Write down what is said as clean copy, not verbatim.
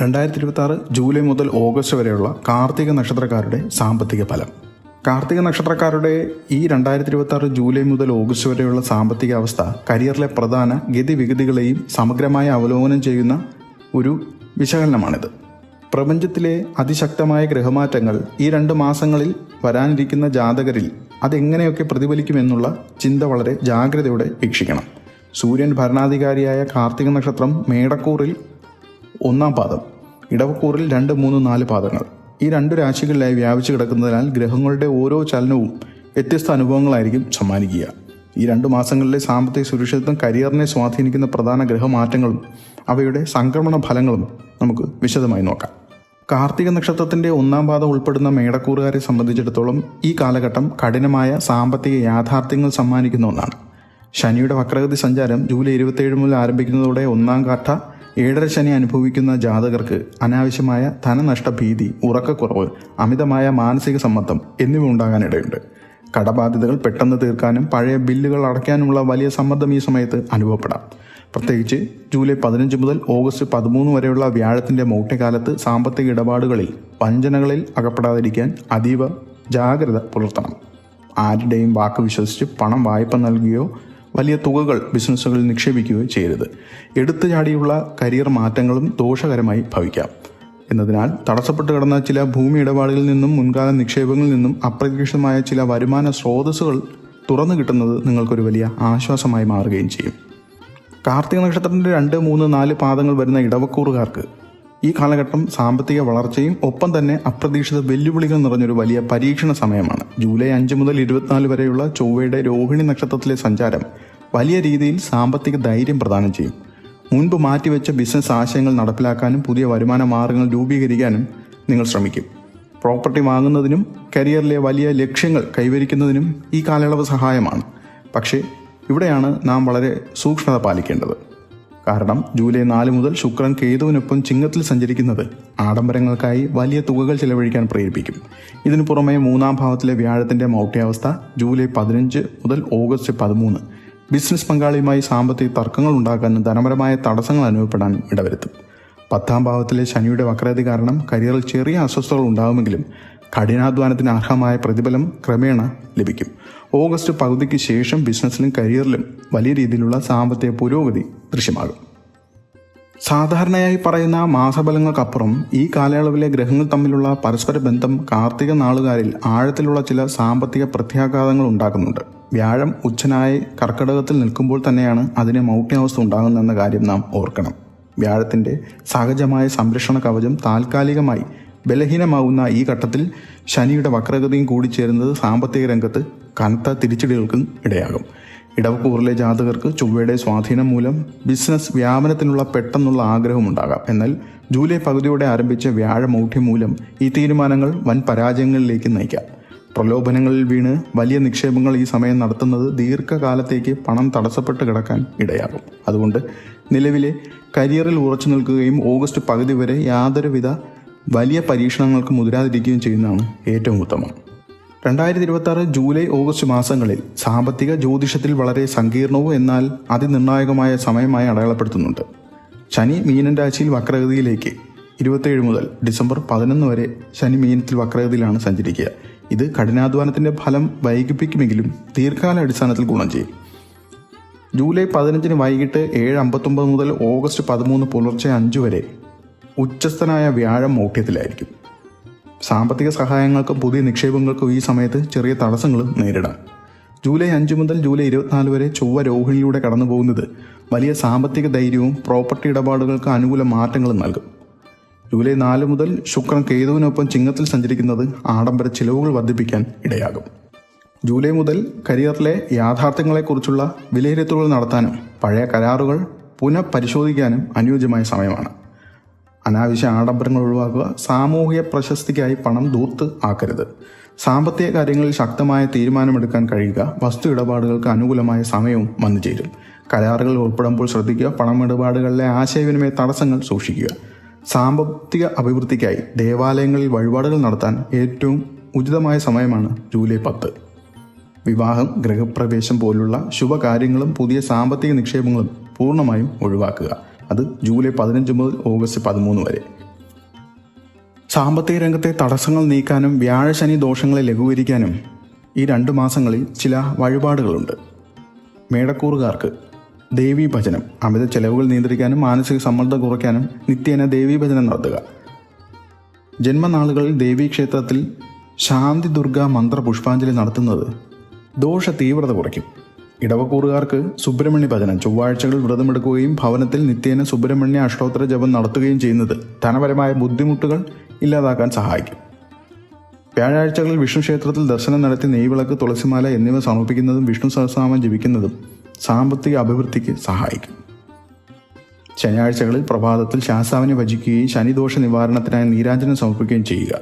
2026 July മുതൽ August വരെയുള്ള കാർത്തിക നക്ഷത്രക്കാരുടെ സാമ്പത്തിക ഫലം. കാർത്തിക നക്ഷത്രക്കാരുടെ ഈ 2026 ജൂലൈ മുതൽ ഓഗസ്റ്റ് വരെയുള്ള സാമ്പത്തിക അവസ്ഥ കരിയറിലെ പ്രധാന ഗതിവിഗതികളെയും സമഗ്രമായ അവലോകനം ചെയ്യുന്ന ഒരു വിശകലനമാണിത്. പ്രപഞ്ചത്തിലെ അതിശക്തമായ ഗ്രഹമാറ്റങ്ങൾ ഈ 2 മാസങ്ങളിൽ വരാനിരിക്കുന്ന ജാതകരിൽ അതെങ്ങനെയൊക്കെ പ്രതിഫലിക്കുമെന്നുള്ള ചിന്ത വളരെ ജാഗ്രതയോടെ വീക്ഷിക്കണം. സൂര്യൻ ഭരണാധികാരിയായ കാർത്തിക നക്ഷത്രം മേടക്കൂറിൽ 1-ാം പാദം, ഇടവക്കൂറിൽ 2, 3, 4 പാദങ്ങൾ ഈ 2 രാശികളിലായി വ്യാപിച്ചു കിടക്കുന്നതിനാൽ ഗ്രഹങ്ങളുടെ ഓരോ ചലനവും വ്യത്യസ്ത അനുഭവങ്ങളായിരിക്കും സമ്മാനിക്കുക. ഈ 2 മാസങ്ങളിലെ സാമ്പത്തിക സുരക്ഷിതത്വം കരിയറിനെ സ്വാധീനിക്കുന്ന പ്രധാന ഗ്രഹമാറ്റങ്ങളും അവയുടെ സംക്രമണ ഫലങ്ങളും നമുക്ക് വിശദമായി നോക്കാം. കാർത്തിക നക്ഷത്രത്തിൻ്റെ 1-ാം പാദം ഉൾപ്പെടുന്ന മേടക്കൂറുകാരെ സംബന്ധിച്ചിടത്തോളം ഈ കാലഘട്ടം കഠിനമായ സാമ്പത്തിക യാഥാർത്ഥ്യങ്ങൾ സമ്മാനിക്കുന്ന ഒന്നാണ്. ശനിയുടെ വക്രഗതി സഞ്ചാരം ജൂലൈ 27 മുതൽ ആരംഭിക്കുന്നതോടെ 1-ാം ഘട്ട 7.5 ശനി അനുഭവിക്കുന്ന ജാതകർക്ക് അനാവശ്യമായ ധനനഷ്ട ഭീതി, ഉറക്കക്കുറവ്, അമിതമായ മാനസിക സമ്മർദ്ദം എന്നിവ ഉണ്ടാകാനിടയുണ്ട്. കടബാധ്യതകൾ പെട്ടെന്ന് തീർക്കാനും പഴയ ബില്ലുകൾ അടയ്ക്കാനുമുള്ള വലിയ സമ്മർദ്ദം ഈ സമയത്ത് അനുഭവപ്പെടാം. പ്രത്യേകിച്ച് ജൂലൈ 15 മുതൽ ഓഗസ്റ്റ് 13 വരെയുള്ള വ്യാഴത്തിൻ്റെ മൗഢ്യകാലത്ത് സാമ്പത്തിക ഇടപാടുകളിൽ വഞ്ചനകളിൽ അകപ്പെടാതിരിക്കാൻ അതീവ ജാഗ്രത പുലർത്തണം. ആരുടെയും വാക്ക് വിശ്വസിച്ച് പണം വായ്പ നൽകുകയോ വലിയ തുകകൾ ബിസിനസ്സുകളിൽ നിക്ഷേപിക്കുകയോ ചെയ്യരുത്. എടുത്തു ചാടിയുള്ള കരിയർ മാറ്റങ്ങളും ദോഷകരമായി ഭവിക്കാം എന്നതിനാൽ തടസ്സപ്പെട്ട് കിടന്ന ചില ഭൂമി ഇടപാടുകളിൽ നിന്നും മുൻകാല നിക്ഷേപങ്ങളിൽ നിന്നും അപ്രതീക്ഷിതമായ ചില വരുമാന സ്രോതസ്സുകൾ തുറന്നു കിട്ടുന്നത് നിങ്ങൾക്കൊരു വലിയ ആശ്വാസമായി മാറുകയും ചെയ്യും. കാർത്തിക നക്ഷത്രത്തിൻ്റെ 2, 3, 4 പാദങ്ങൾ വരുന്ന ഇടവക്കൂറുകാർക്ക് ഈ കാലഘട്ടം സാമ്പത്തിക വളർച്ചയും ഒപ്പം തന്നെ അപ്രതീക്ഷിത വെല്ലുവിളികൾ നിറഞ്ഞൊരു വലിയ പരീക്ഷണ സമയമാണ്. ജൂലൈ 5 മുതൽ 24 വരെയുള്ള ചൊവ്വയുടെ രോഹിണി നക്ഷത്രത്തിലെ സഞ്ചാരം വലിയ രീതിയിൽ സാമ്പത്തിക ധൈര്യം പ്രദാനം ചെയ്യും. മുൻപ് മാറ്റിവെച്ച ബിസിനസ് ആശയങ്ങൾ നടപ്പിലാക്കാനും പുതിയ വരുമാന മാർഗങ്ങൾ രൂപീകരിക്കാനും നിങ്ങൾ ശ്രമിക്കും. പ്രോപ്പർട്ടി വാങ്ങുന്നതിനും കരിയറിലെ വലിയ ലക്ഷ്യങ്ങൾ കൈവരിക്കുന്നതിനും ഈ കാലയളവ് സഹായമാണ്. പക്ഷേ ഇവിടെയാണ് നാം വളരെ സൂക്ഷ്മത പാലിക്കേണ്ടത്. കാരണം ജൂലൈ 4 മുതൽ ശുക്രൻ കേതുവിനൊപ്പം ചിങ്ങത്തിൽ സഞ്ചരിക്കുന്നത് ആഡംബരങ്ങൾക്കായി വലിയ തുകകൾ ചെലവഴിക്കാൻ പ്രേരിപ്പിക്കും. ഇതിനു പുറമെ 3-ാം ഭാവത്തിലെ വ്യാഴത്തിൻ്റെ മൗഢ്യാവസ്ഥ ജൂലൈ 15 മുതൽ ഓഗസ്റ്റ് 13 ബിസിനസ് പങ്കാളിയുമായി സാമ്പത്തിക തർക്കങ്ങൾ ഉണ്ടാക്കാനും ധനപരമായ തടസ്സങ്ങൾ അനുഭവപ്പെടാനും ഇടവരുത്തും. 10-ാം ഭാവത്തിലെ ശനിയുടെ വക്രഗതി കാരണം കരിയറിൽ ചെറിയ അസ്വസ്ഥതകൾ ഉണ്ടാകുമെങ്കിലും കഠിനാധ്വാനത്തിന് അർഹമായ പ്രതിഫലം ക്രമേണ ലഭിക്കും. ഓഗസ്റ്റ് പകുതിക്ക് ശേഷം ബിസിനസ്സിലും കരിയറിലും വലിയ രീതിയിലുള്ള സാമ്പത്തിക പുരോഗതി ദൃശ്യമാകും. സാധാരണയായി പറയുന്ന മാസഫലങ്ങൾക്കപ്പുറം ഈ കാലയളവിലെ ഗ്രഹങ്ങൾ തമ്മിലുള്ള പരസ്പര ബന്ധം കാർത്തിക നാളുകാരിൽ ആഴത്തിലുള്ള ചില സാമ്പത്തിക പ്രത്യാഘാതങ്ങൾ ഉണ്ടാക്കുന്നുണ്ട്. വ്യാഴം ഉച്ചനായി കർക്കിടകത്തിൽ നിൽക്കുമ്പോൾ തന്നെയാണ് അതിന് മൗഢ്യാവസ്ഥ ഉണ്ടാകുന്നതെന്ന കാര്യം നാം ഓർക്കണം. വ്യാഴത്തിൻ്റെ സഹജമായ സംരക്ഷണ കവചം താൽക്കാലികമായി ബലഹീനമാകുന്ന ഈ ഘട്ടത്തിൽ ശനിയുടെ വക്രഗതിയും കൂടി ചേരുന്നത് സാമ്പത്തിക രംഗത്ത് കനത്ത തിരിച്ചടികൾക്കും ഇടയാകും. ഇടവക്കൂറിലെ ജാതകർക്ക് ചൊവ്വയുടെ സ്വാധീനം മൂലം ബിസിനസ് വ്യാപനത്തിനുള്ള പെട്ടെന്നുള്ള ആഗ്രഹമുണ്ടാകാം. എന്നാൽ ജൂലൈ പകുതിയോടെ ആരംഭിച്ച വ്യാഴമൗഢ്യം മൂലം ഈ തീരുമാനങ്ങൾ വൻ പരാജയങ്ങളിലേക്ക് നയിക്കാം. പ്രലോഭനങ്ങളിൽ വീണ് വലിയ നിക്ഷേപങ്ങൾ ഈ സമയം നടത്തുന്നത് ദീർഘകാലത്തേക്ക് പണം തടസ്സപ്പെട്ട് കിടക്കാൻ ഇടയാകും. അതുകൊണ്ട് നിലവിലെ കരിയറിൽ ഉറച്ചു നിൽക്കുകയും ഓഗസ്റ്റ് പകുതി വരെ യാതൊരുവിധ വലിയ പരീക്ഷണങ്ങൾക്ക് മുതിരാതിരിക്കുകയും ചെയ്യുന്നതാണ് ഏറ്റവും ഉത്തമം. 2026 ജൂലൈ ഓഗസ്റ്റ് മാസങ്ങളിൽ സാമ്പത്തിക ജ്യോതിഷത്തിൽ വളരെ സങ്കീർണവും എന്നാൽ അതിനിർണായകമായ സമയമായി അടയാളപ്പെടുത്തുന്നുണ്ട്. ശനി മീനൻ രാശിയിൽ വക്രഗതിയിലേക്ക് 27 മുതൽ ഡിസംബർ 11 വരെ ശനി മീനത്തിൽ വക്രഗതിയിലാണ് സഞ്ചരിക്കുക. ഇത് കഠിനാധ്വാനത്തിൻ്റെ ഫലം വൈകിപ്പിക്കുമെങ്കിലും ദീർഘകാല അടിസ്ഥാനത്തിൽ ഗുണം ചെയ്യും. ജൂലൈ 15 വൈകിട്ട് 7:59 മുതൽ ഓഗസ്റ്റ് 13 പുലർച്ചെ 5 വരെ ഉച്ചസ്ഥനായ വ്യാഴം മൗഢ്യത്തിലായിരിക്കും. സാമ്പത്തിക സഹായങ്ങൾക്കും പുതിയ നിക്ഷേപങ്ങൾക്കും ഈ സമയത്ത് ചെറിയ തടസ്സങ്ങളും നേരിടാം. ജൂലൈ 5 മുതൽ ജൂലൈ 24 വരെ ചൊവ്വ രോഹിണിയിലൂടെ കടന്നു പോകുന്നത് വലിയ സാമ്പത്തിക ധൈര്യവും പ്രോപ്പർട്ടി ഇടപാടുകൾക്ക് അനുകൂല മാറ്റങ്ങളും നൽകും. ജൂലൈ 4 മുതൽ ശുക്രൻ കേതുവിനൊപ്പം ചിങ്ങത്തിൽ സഞ്ചരിക്കുന്നത് ആഡംബര ചിലവുകൾ വർദ്ധിപ്പിക്കാൻ ഇടയാകും. ജൂലൈ മുതൽ കരിയറിലെ യാഥാർത്ഥ്യങ്ങളെക്കുറിച്ചുള്ള വിലയിരുത്തലുകൾ നടത്താനും പഴയ കരാറുകൾ പുനഃപരിശോധിക്കാനും അനുയോജ്യമായ സമയമാണ്. അനാവശ്യ ആഡംബരങ്ങൾ ഒഴിവാക്കുക. സാമൂഹിക പ്രശസ്തിക്കായി പണം ധൂർത്ത് ആക്കരുത്. സാമ്പത്തിക കാര്യങ്ങളിൽ ശക്തമായ തീരുമാനമെടുക്കാൻ കഴിയുക. വസ്തു ഇടപാടുകൾക്ക് അനുകൂലമായ സമയവും വന്നു ചേരും. കരാറുകൾ ഉൾപ്പെടുമ്പോൾ ശ്രദ്ധിക്കുക. പണമിടപാടുകളിലെ ആശയവിനിമയ തടസ്സങ്ങൾ സൂക്ഷിക്കുക. സാമ്പത്തിക അഭിവൃദ്ധിക്കായി ദേവാലയങ്ങളിൽ വഴിപാടുകൾ നടത്താൻ ഏറ്റവും ഉചിതമായ സമയമാണ് ജൂലൈ 10. വിവാഹം, ഗൃഹപ്രവേശം പോലുള്ള ശുഭകാര്യങ്ങളും പുതിയ സാമ്പത്തിക നിക്ഷേപങ്ങളും പൂർണ്ണമായും ഒഴിവാക്കുക. അത് ജൂലൈ 15 മുതൽ ഓഗസ്റ്റ് 13 വരെ. സാമ്പത്തിക രംഗത്തെ തടസ്സങ്ങൾ നീക്കാനും വ്യാഴശനി ദോഷങ്ങളെ ലഘൂകരിക്കാനും ഈ 2 മാസങ്ങളിൽ ചില വഴിപാടുകളുണ്ട്. മേടക്കൂറുകാർക്ക് ദേവീ ഭജനം, അമിത ചെലവുകൾ നിയന്ത്രിക്കാനും മാനസിക സമ്മർദ്ദം കുറയ്ക്കാനും നിത്യേന ദേവീ ഭജനം നടത്തുക. ജന്മനാളുകളിൽ ദേവീക്ഷേത്രത്തിൽ ശാന്തി ദുർഗാ മന്ത്ര പുഷ്പാഞ്ജലി നടത്തുന്നത് ദോഷ തീവ്രത കുറയ്ക്കും. ഇടവക്കൂറുകാർക്ക് സുബ്രഹ്മണ്യ ഭജനം, ചൊവ്വാഴ്ചകളിൽ വ്രതമെടുക്കുകയും ഭവനത്തിൽ നിത്യേന സുബ്രഹ്മണ്യ അഷ്ടോത്തര ജപം നടത്തുകയും ചെയ്യുന്നത് ധനപരമായ ബുദ്ധിമുട്ടുകൾ ഇല്ലാതാക്കാൻ സഹായിക്കും. വ്യാഴാഴ്ചകളിൽ വിഷ്ണു ക്ഷേത്രത്തിൽ ദർശനം നടത്തി നെയ്വിളക്ക്, തുളസിമാല എന്നിവ സമർപ്പിക്കുന്നതും വിഷ്ണു സഹസ്രനാമം ജപിക്കുന്നതും സാമ്പത്തിക അഭിവൃദ്ധിക്ക് സഹായിക്കും. ശനിയാഴ്ചകളിൽ പ്രഭാതത്തിൽ ശാസ്താവിനെ ഭജിക്കുകയും ശനിദോഷ നിവാരണത്തിനായി നീരാഞ്ജനം സമർപ്പിക്കുകയും ചെയ്യുക.